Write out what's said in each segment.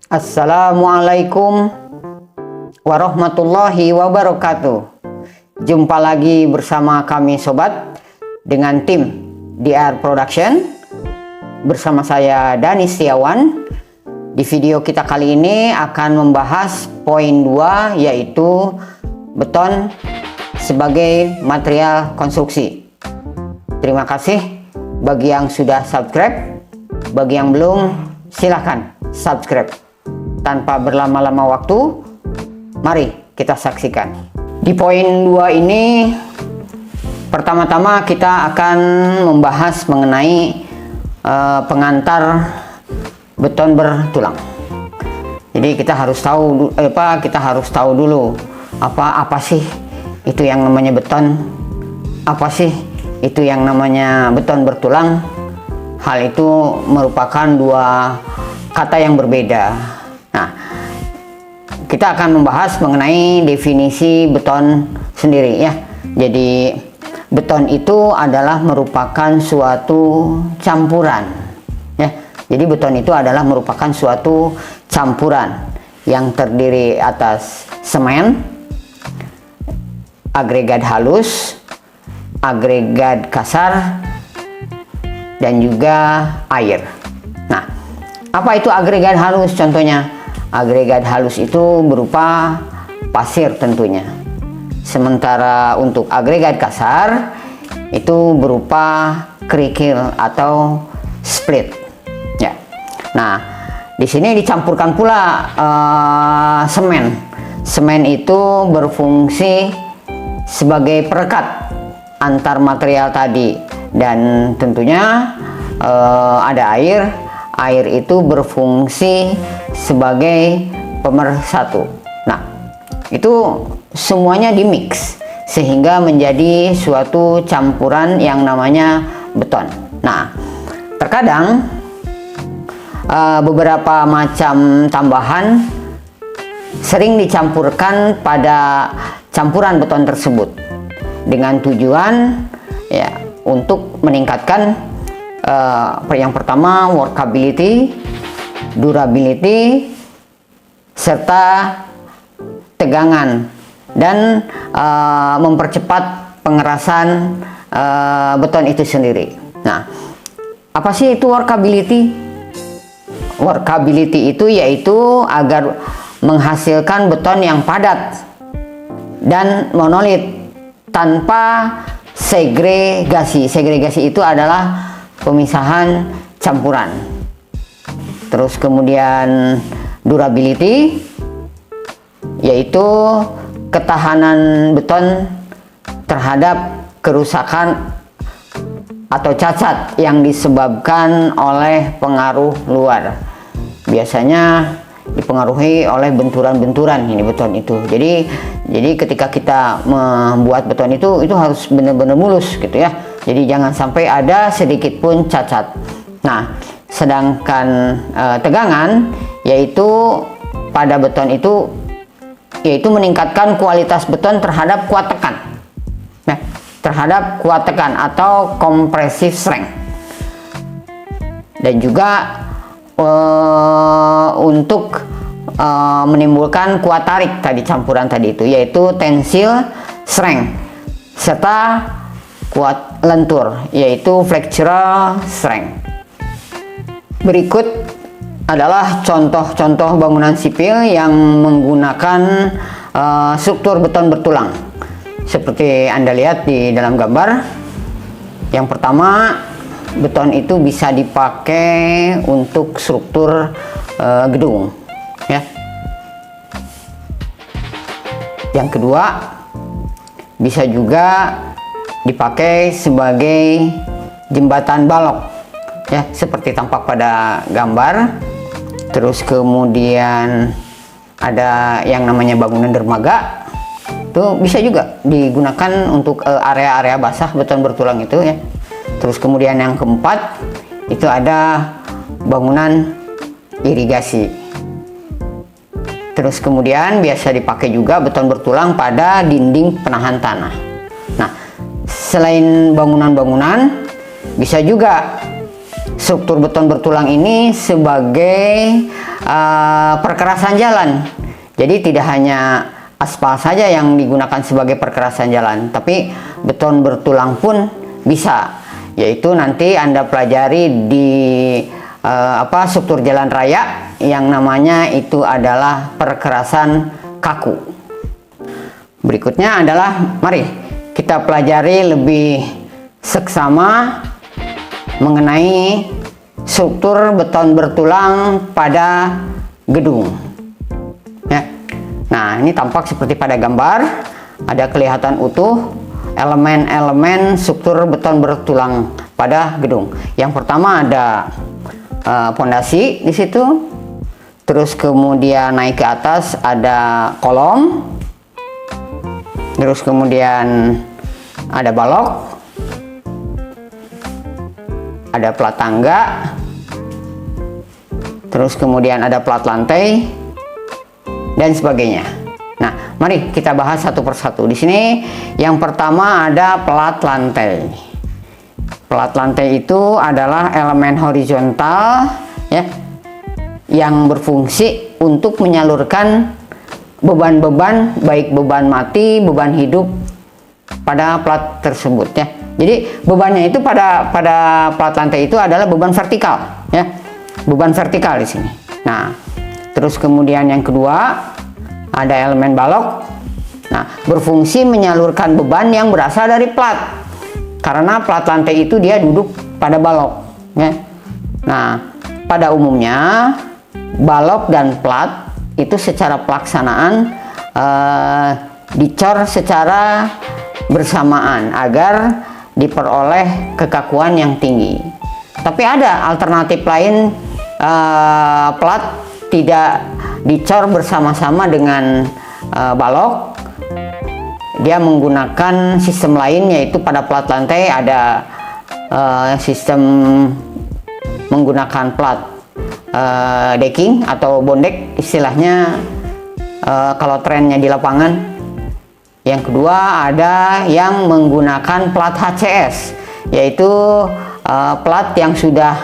Assalamualaikum warahmatullahi wabarakatuh. Jumpa lagi bersama kami sobat dengan tim DR Production. Bersama saya Dani Setiawan. Di video kita kali ini akan membahas poin 2, yaitu beton sebagai material konstruksi. Terima kasih bagi yang sudah subscribe. Bagi yang belum, silahkan subscribe. Tanpa berlama-lama waktu, mari kita saksikan. Di poin 2 ini, pertama-tama kita akan membahas mengenai pengantar beton bertulang. Jadi kita harus tahu dulu apa sih itu yang namanya beton, apa sih itu yang namanya beton bertulang. Hal itu merupakan dua kata yang berbeda. Nah, kita akan membahas mengenai definisi beton sendiri ya. Jadi beton itu adalah merupakan suatu campuran ya. Jadi beton itu adalah merupakan suatu campuran yang terdiri atas semen, agregat halus, agregat kasar, dan juga air. Nah, apa itu agregat halus? Contohnya, agregat halus itu berupa pasir tentunya. Sementara untuk agregat kasar itu berupa kerikil atau split. Ya. Nah, di sini dicampurkan pula semen. Semen itu berfungsi sebagai perekat antar material tadi, dan tentunya ada air. Air itu berfungsi sebagai pemersatu. Nah, itu semuanya dimix sehingga menjadi suatu campuran yang namanya beton. Nah, terkadang beberapa macam tambahan sering dicampurkan pada campuran beton tersebut dengan tujuan ya untuk meningkatkan yang pertama workability, durability, serta tegangan, dan mempercepat pengerasan beton itu sendiri. Nah, apa sih itu workability? Workability itu yaitu agar menghasilkan beton yang padat dan monolit tanpa segregasi. Segregasi itu adalah pemisahan campuran. Terus kemudian durability yaitu ketahanan beton terhadap kerusakan atau cacat yang disebabkan oleh pengaruh luar. Biasanya dipengaruhi oleh benturan-benturan ini beton itu. Jadi ketika kita membuat beton itu harus benar-benar mulus gitu ya. Jadi jangan sampai ada sedikit pun cacat. Nah, sedangkan tegangan yaitu pada beton itu yaitu meningkatkan kualitas beton terhadap kuat tekan. Nah, terhadap kuat tekan atau compressive strength. Dan juga untuk menimbulkan kuat tarik tadi campuran tadi itu, yaitu tensile strength, serta kuat lentur yaitu flexural strength. Berikut adalah contoh-contoh bangunan sipil yang menggunakan struktur beton bertulang seperti Anda lihat di dalam gambar. Yang pertama, beton itu bisa dipakai untuk struktur gedung ya. Yang kedua, bisa juga dipakai sebagai jembatan balok ya, seperti tampak pada gambar. Terus kemudian ada yang namanya bangunan dermaga, itu bisa juga digunakan untuk area-area basah beton bertulang itu ya. Terus kemudian yang keempat, itu ada bangunan irigasi. Terus kemudian biasa dipakai juga beton bertulang pada dinding penahan tanah. Nah, selain bangunan-bangunan, bisa juga struktur beton bertulang ini sebagai perkerasan jalan. Jadi tidak hanya aspal saja yang digunakan sebagai perkerasan jalan, tapi beton bertulang pun bisa. Yaitu nanti Anda pelajari di struktur jalan raya yang namanya itu adalah perkerasan kaku. Berikutnya adalah mari kita pelajari lebih seksama mengenai struktur beton bertulang pada gedung. Ya. Nah, ini tampak seperti pada gambar, ada kelihatan utuh elemen-elemen struktur beton bertulang pada gedung. Yang pertama ada pondasi di situ, terus kemudian naik ke atas ada kolom, terus kemudian ada balok, ada plat tangga, terus kemudian ada plat lantai dan sebagainya. Nah, mari kita bahas satu persatu. Di sini yang pertama ada plat lantai. Plat lantai itu adalah elemen horizontal ya, yang berfungsi untuk menyalurkan beban-beban, baik beban mati, beban hidup pada plat tersebut ya. Jadi bebannya itu pada plat lantai itu adalah beban vertikal ya, beban vertikal di sini. Nah, terus kemudian yang kedua ada elemen balok. Nah, berfungsi menyalurkan beban yang berasal dari plat, karena plat lantai itu dia duduk pada balok ya. Nah, pada umumnya balok dan plat itu secara pelaksanaan dicor secara bersamaan agar diperoleh kekakuan yang tinggi. Tapi ada alternatif lain, plat tidak dicor bersama-sama dengan balok. Dia menggunakan sistem lain, yaitu pada plat lantai ada sistem menggunakan plat decking atau bondek istilahnya kalau trennya di lapangan. Yang kedua ada yang menggunakan plat HCS, yaitu plat yang sudah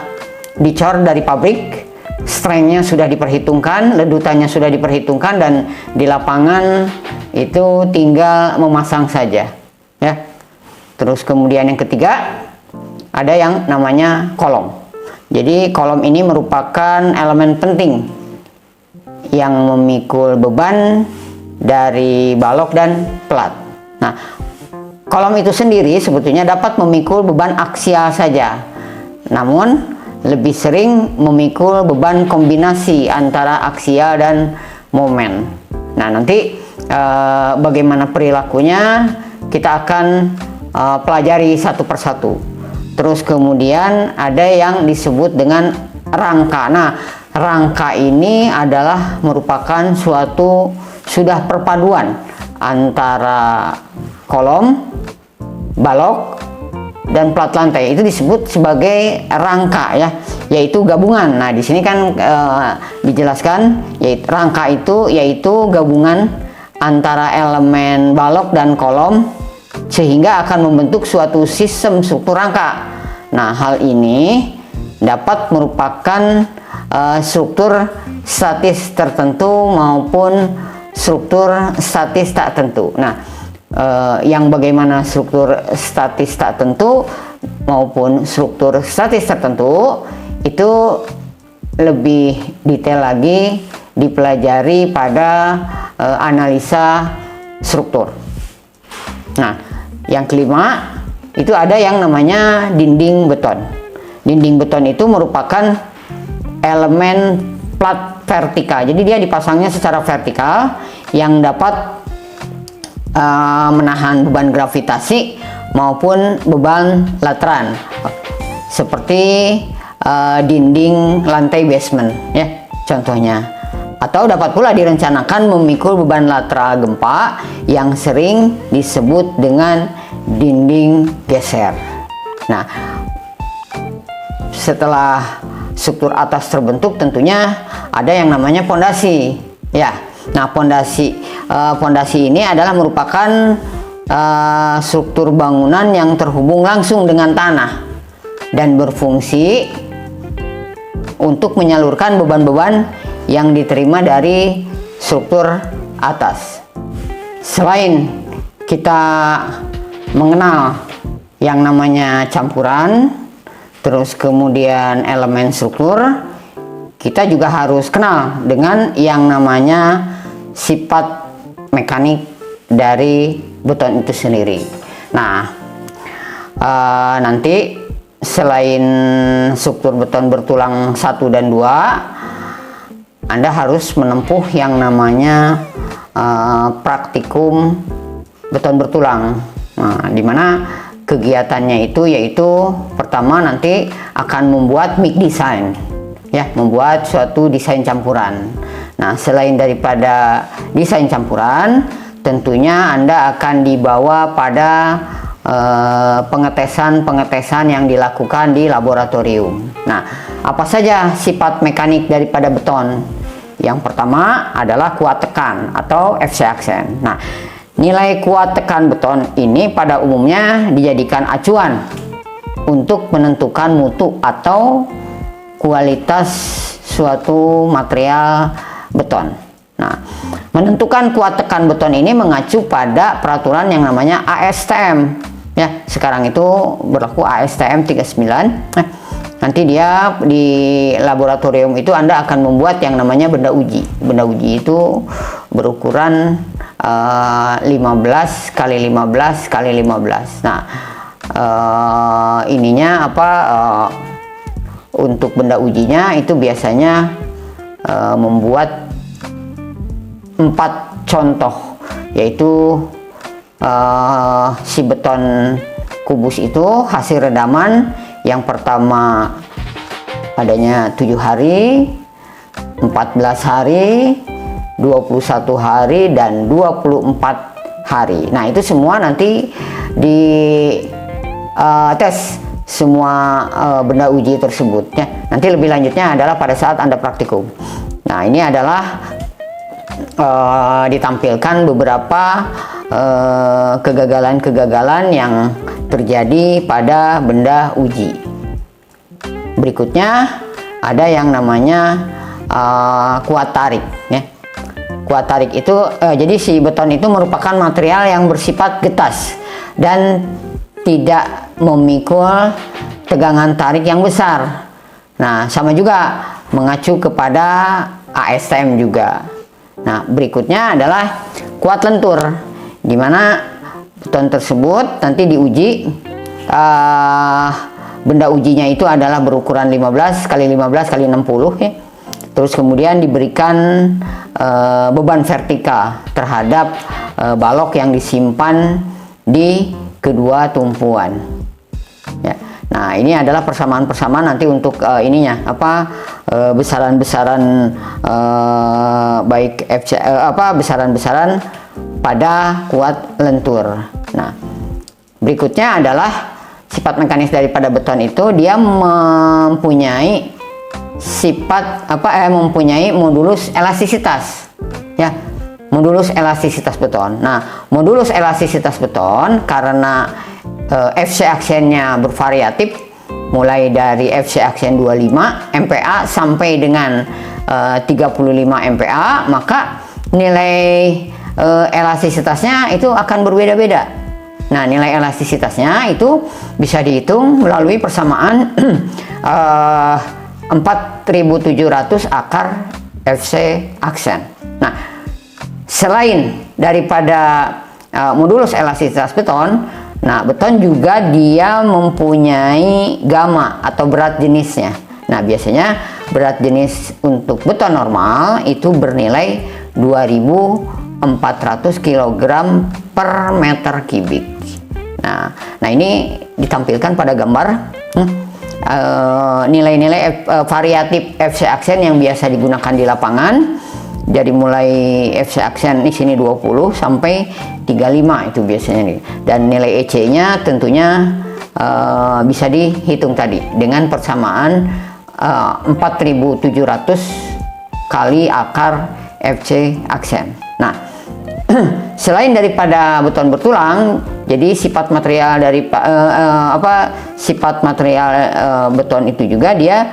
dicor dari pabrik, strengthnya sudah diperhitungkan, ledutannya sudah diperhitungkan, dan di lapangan itu tinggal memasang saja ya. Terus kemudian yang ketiga ada yang namanya kolom. Jadi kolom ini merupakan elemen penting yang memikul beban dari balok dan plat. Nah, kolom itu sendiri sebetulnya dapat memikul beban aksial saja, namun lebih sering memikul beban kombinasi antara aksial dan momen. Nah, nanti bagaimana perilakunya kita akan pelajari satu persatu. Terus kemudian ada yang disebut dengan rangka. Nah, rangka ini adalah merupakan suatu sudah perpaduan antara kolom, balok, dan plat lantai. Itu disebut sebagai rangka ya, yaitu gabungan. Nah, di sini kan dijelaskan yaitu rangka itu yaitu gabungan antara elemen balok dan kolom sehingga akan membentuk suatu sistem struktur rangka. Nah, hal ini dapat merupakan struktur statis tertentu maupun struktur statis tak tentu. Nah, yang bagaimana struktur statis tak tentu maupun struktur statis tertentu itu lebih detail lagi dipelajari pada analisa struktur. Nah, yang kelima itu ada yang namanya dinding beton. Dinding beton itu merupakan elemen plat vertikal. Jadi dia dipasangnya secara vertikal yang dapat menahan beban gravitasi maupun beban lateran, seperti dinding lantai basement ya contohnya. Atau dapat pula direncanakan memikul beban lateral gempa yang sering disebut dengan dinding geser. Nah, setelah struktur atas terbentuk tentunya ada yang namanya pondasi ya. Nah, pondasi ini adalah merupakan struktur bangunan yang terhubung langsung dengan tanah dan berfungsi untuk menyalurkan beban-beban yang diterima dari struktur atas. Selain kita mengenal yang namanya campuran, terus kemudian elemen struktur, kita juga harus kenal dengan yang namanya sifat mekanik dari beton itu sendiri. Nah, nanti selain struktur beton bertulang 1 dan 2, Anda harus menempuh yang namanya praktikum beton bertulang. Nah, dimana kegiatannya itu yaitu pertama nanti akan membuat MIG design, ya, membuat suatu desain campuran. Nah, selain daripada desain campuran, tentunya Anda akan dibawa pada pengetesan yang dilakukan di laboratorium. Nah, apa saja sifat mekanik daripada beton? Yang pertama adalah kuat tekan atau FC aksen. Nah, nilai kuat tekan beton ini pada umumnya dijadikan acuan untuk menentukan mutu atau kualitas suatu material beton. Nah, menentukan kuat tekan beton ini mengacu pada peraturan yang namanya ASTM. Ya, sekarang itu berlaku ASTM 39. Nah, nanti dia di laboratorium itu Anda akan membuat yang namanya benda uji. Benda uji itu berukuran 15 kali 15 kali 15. Nah, ininya apa, untuk benda ujinya itu biasanya membuat 4 contoh, yaitu si beton kubus itu hasil redaman yang pertama adanya 7 hari, 14 hari, 21 hari, dan 24 hari. Nah, itu semua nanti di tes semua benda uji tersebut, ya. Nanti lebih lanjutnya adalah pada saat Anda praktikum. Nah, ini adalah ditampilkan beberapa kegagalan-kegagalan yang terjadi pada benda uji. Berikutnya ada yang namanya kuat tarik, ya. Kuat tarik itu jadi si beton itu merupakan material yang bersifat getas dan tidak memikul tegangan tarik yang besar. Nah, sama juga mengacu kepada ASTM juga. Nah, berikutnya adalah kuat lentur, di mana beton tersebut nanti diuji, benda ujinya itu adalah berukuran 15 kali 15 kali 60, ya. Terus kemudian diberikan beban vertikal terhadap balok yang disimpan di kedua tumpuan, ya. Nah, ini adalah persamaan-persamaan nanti untuk ininya apa, besaran-besaran baik FC besaran-besaran pada kuat lentur. Nah, berikutnya adalah sifat mekanis daripada beton itu, dia mempunyai sifat mempunyai modulus elastisitas, ya. Modulus elastisitas beton. Nah, modulus elastisitas beton karena FC aksennya bervariatif, mulai dari FC aksen 25 MPa sampai dengan 35 MPa, maka nilai elastisitasnya itu akan berbeda-beda. Nah, nilai elastisitasnya itu bisa dihitung melalui persamaan 4700 akar FC aksen. Nah, selain daripada modulus elastisitas beton, nah, beton juga dia mempunyai gamma atau berat jenisnya. Nah, biasanya berat jenis untuk beton normal itu bernilai 2400 kg per meter kubik. Nah, ini ditampilkan pada gambar nilai-nilai variatif FC aksen yang biasa digunakan di lapangan. Jadi mulai FC aksen di sini 20 sampai 35 itu biasanya nih. Dan nilai EC-nya tentunya bisa dihitung tadi dengan persamaan 4700 kali akar FC aksen. Nah, selain daripada beton bertulang, jadi sifat material dari sifat material beton itu juga dia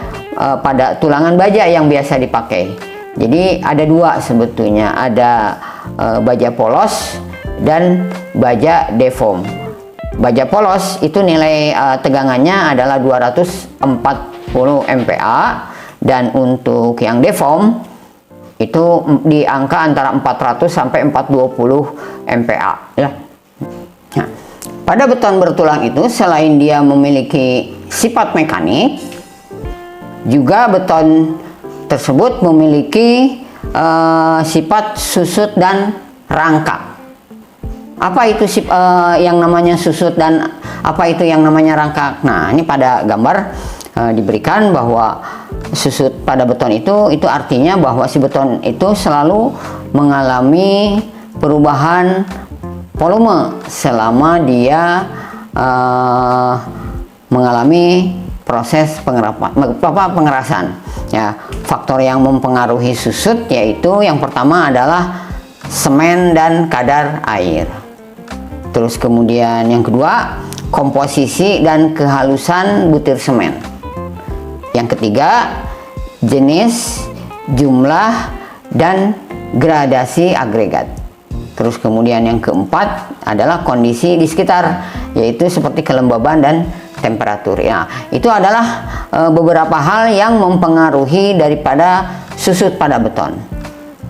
pada tulangan baja yang biasa dipakai. Jadi ada dua sebetulnya, ada baja polos dan baja deform. Baja polos itu nilai tegangannya adalah 240 MPa, dan untuk yang deform itu di angka antara 400 sampai 420 MPa ya. Nah, pada beton bertulang itu selain dia memiliki sifat mekanik, juga beton tersebut memiliki sifat susut dan rangkak. Apa itu yang namanya susut dan apa itu yang namanya rangkak? Nah, ini pada gambar diberikan bahwa susut pada beton itu artinya bahwa si beton itu selalu mengalami perubahan volume selama dia mengalami proses pengerasan. Ya, faktor yang mempengaruhi susut yaitu yang pertama adalah semen dan kadar air. Terus kemudian yang kedua, komposisi dan kehalusan butir semen. Yang ketiga, jenis, jumlah, dan gradasi agregat. Terus kemudian yang keempat adalah kondisi di sekitar, yaitu seperti kelembaban dan temperatur. Ya, itu adalah beberapa hal yang mempengaruhi daripada susut pada beton.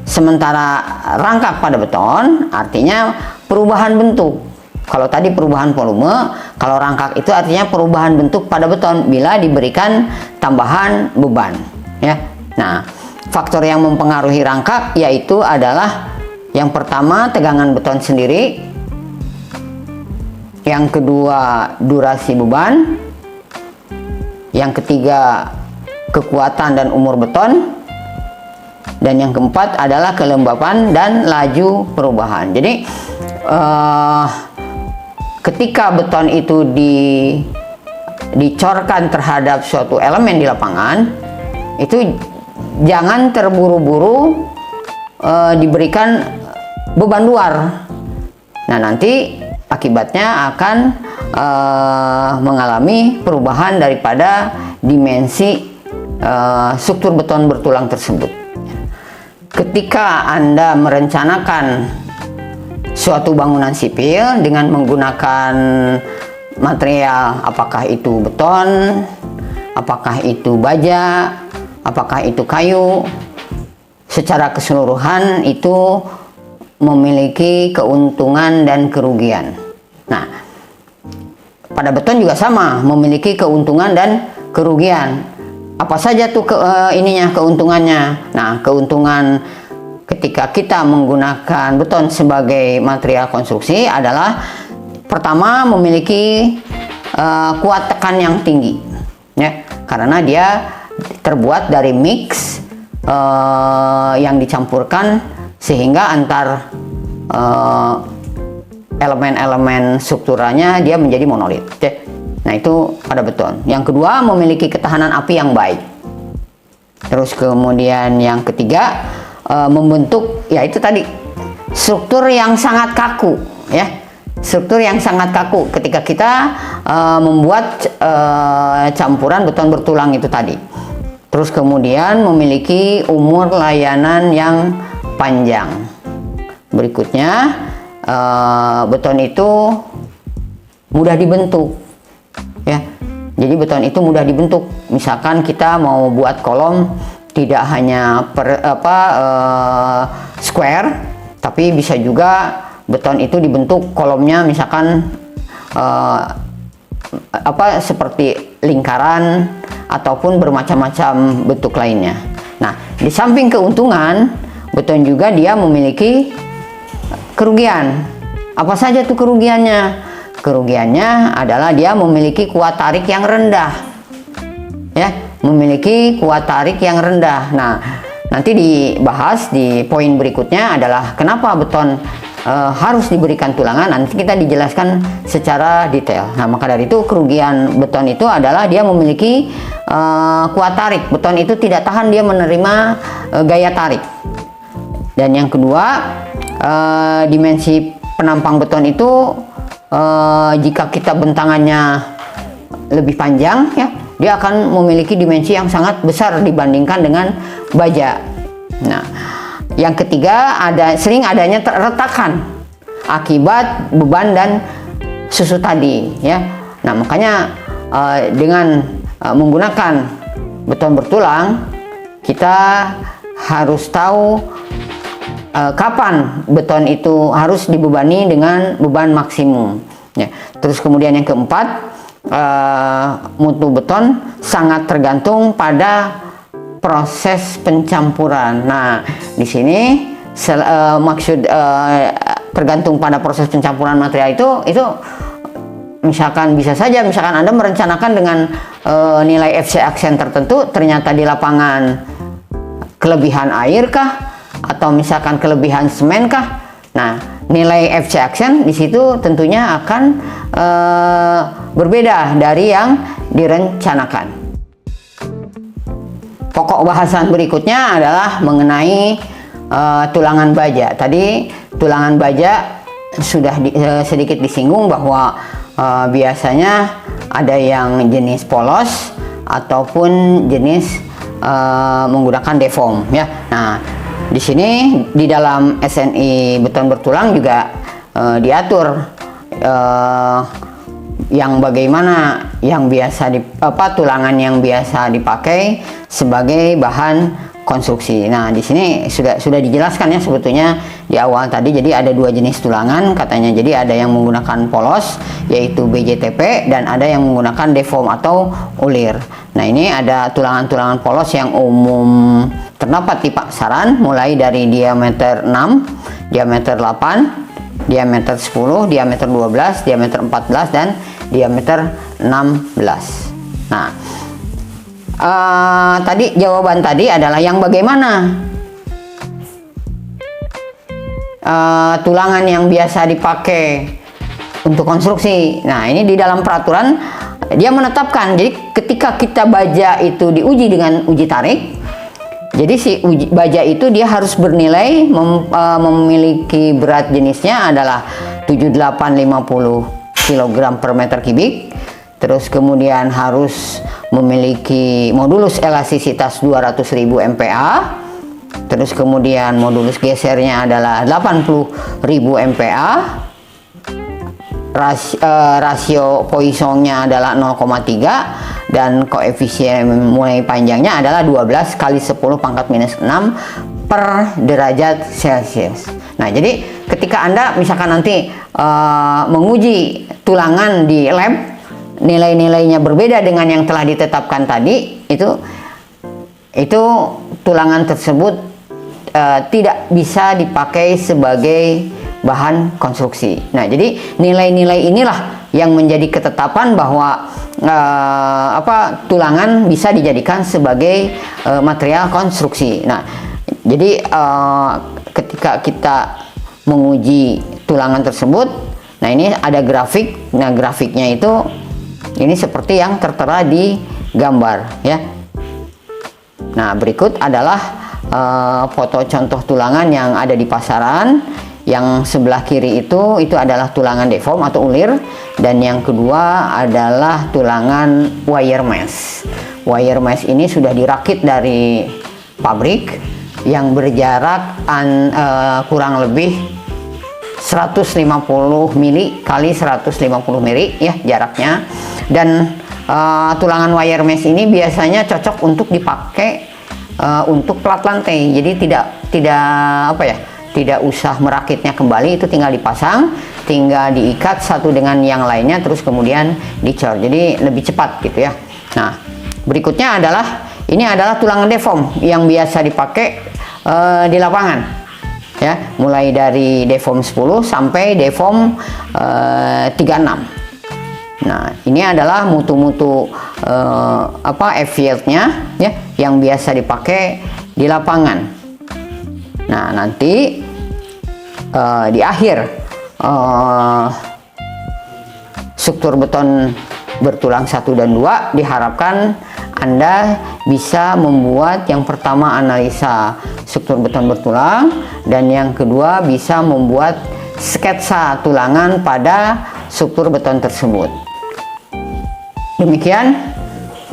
Sementara rangkak pada beton artinya perubahan bentuk. Kalau tadi perubahan volume, kalau rangkak itu artinya perubahan bentuk pada beton bila diberikan tambahan beban. Ya. Nah, faktor yang mempengaruhi rangkak yaitu adalah yang pertama tegangan beton sendiri, yang kedua durasi beban, yang ketiga kekuatan dan umur beton, dan yang keempat adalah kelembapan dan laju perubahan. Jadi ketika beton itu dicorkan terhadap suatu elemen di lapangan, itu jangan terburu-buru diberikan beban luar. Nah, nanti akibatnya akan mengalami perubahan daripada dimensi struktur beton bertulang tersebut. Ketika Anda merencanakan suatu bangunan sipil dengan menggunakan material, apakah itu beton, apakah itu baja, apakah itu kayu, secara keseluruhan itu memiliki keuntungan dan kerugian. Nah, pada beton juga sama, memiliki keuntungan dan kerugian. Apa saja tuh keuntungannya? Nah, keuntungan ketika kita menggunakan beton sebagai material konstruksi adalah pertama memiliki kuat tekan yang tinggi, ya, karena dia terbuat dari mix yang dicampurkan sehingga antar elemen-elemen strukturalnya dia menjadi monolit. Ya. Nah, itu pada beton. Yang kedua, memiliki ketahanan api yang baik. Terus kemudian yang ketiga, membentuk, ya itu tadi, struktur yang sangat kaku, ya, struktur yang sangat kaku ketika kita membuat campuran beton bertulang itu tadi. Terus kemudian memiliki umur layanan yang panjang. Berikutnya, beton itu mudah dibentuk, ya. Jadi beton itu mudah dibentuk. Misalkan kita mau buat kolom tidak hanya square, tapi bisa juga beton itu dibentuk kolomnya misalkan seperti lingkaran ataupun bermacam-macam bentuk lainnya. Nah, di samping keuntungan, beton juga dia memiliki kerugian. Apa saja tuh kerugiannya? Kerugiannya adalah dia memiliki kuat tarik yang rendah, ya, memiliki kuat tarik yang rendah. Nah, nanti dibahas di poin berikutnya adalah kenapa beton harus diberikan tulangan. Nanti kita dijelaskan secara detail. Nah, maka dari itu kerugian beton itu adalah dia memiliki kuat tarik. Beton itu tidak tahan dia menerima gaya tarik. Dan yang kedua, dimensi penampang beton itu jika kita bentangannya lebih panjang, ya, dia akan memiliki dimensi yang sangat besar dibandingkan dengan baja. Nah, yang ketiga sering adanya retakan akibat beban dan susu tadi, ya. Nah, makanya dengan menggunakan beton bertulang, kita harus tahu kapan beton itu harus dibebani dengan beban maksimum, ya. Terus kemudian yang keempat, mutu beton sangat tergantung pada proses pencampuran. Nah, di sini maksud tergantung pada proses pencampuran material itu misalkan bisa saja misalkan Anda merencanakan dengan nilai FC aksen tertentu, ternyata di lapangan kelebihan air kah atau misalkan kelebihan semen kah. Nah, nilai FC aksen di situ tentunya akan berbeda dari yang direncanakan. Pokok bahasan berikutnya adalah mengenai tulangan baja. Tadi tulangan baja sudah sedikit disinggung bahwa biasanya ada yang jenis polos ataupun jenis menggunakan deform, ya. Nah, di sini di dalam SNI beton bertulang juga diatur yang bagaimana yang biasa tulangan yang biasa dipakai sebagai bahan konstruksi. Nah, di sini sudah dijelaskan ya sebetulnya di awal tadi. Jadi ada dua jenis tulangan katanya. Jadi ada yang menggunakan polos yaitu BJTP dan ada yang menggunakan deform atau ulir. Nah, ini ada tulangan-tulangan polos yang umum terdapat di pasaran mulai dari diameter 6, diameter 8, diameter 10, diameter 12, diameter 14 dan diameter 16. Nah, tadi jawaban tadi adalah yang bagaimana tulangan yang biasa dipakai untuk konstruksi. Nah, ini di dalam peraturan dia menetapkan. Jadi ketika kita baja itu diuji dengan uji tarik, jadi si baja itu dia harus bernilai memiliki berat jenisnya adalah 7850 kg per meter kubik. Terus kemudian harus memiliki modulus elastisitas 200.000 MPa. Terus kemudian modulus gesernya adalah 80.000 MPa. Rasio Poissonnya adalah 0,3 dan koefisien mulai panjangnya adalah 12 kali 10 pangkat minus 6 per derajat Celcius. Nah, jadi ketika Anda misalkan nanti menguji tulangan di lab, nilai-nilainya berbeda dengan yang telah ditetapkan tadi, itu tulangan tersebut tidak bisa dipakai sebagai bahan konstruksi. Nah, jadi nilai-nilai inilah yang menjadi ketetapan bahwa tulangan bisa dijadikan sebagai material konstruksi. Nah, jadi ketika kita menguji tulangan tersebut, nah ini ada grafik. Nah, grafiknya itu ini seperti yang tertera di gambar, ya. Nah, berikut adalah foto contoh tulangan yang ada di pasaran. Yang sebelah kiri itu adalah tulangan deform atau ulir, dan yang kedua adalah tulangan wire mesh. Wire mesh ini sudah dirakit dari pabrik yang berjarak kurang lebih 150 mili kali 150 mili, ya, jaraknya. Dan tulangan wire mesh ini biasanya cocok untuk dipakai untuk plat lantai. Jadi tidak usah merakitnya kembali, itu tinggal dipasang, tinggal diikat satu dengan yang lainnya, terus kemudian dicor. Jadi lebih cepat gitu ya. Nah, berikutnya ini adalah tulangan deform yang biasa dipakai di lapangan, ya, mulai dari deform 10 sampai deform 36. Nah, ini adalah mutu-mutu F-yield-nya, ya, yang biasa dipakai di lapangan. Nah, nanti di akhir struktur beton bertulang 1 dan 2 diharapkan Anda bisa membuat yang pertama analisa struktur beton bertulang, dan yang kedua bisa membuat sketsa tulangan pada struktur beton tersebut. Demikian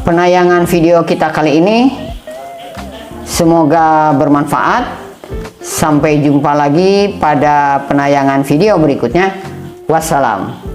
penayangan video kita kali ini. Semoga bermanfaat. Sampai jumpa lagi pada penayangan video berikutnya. Wassalam.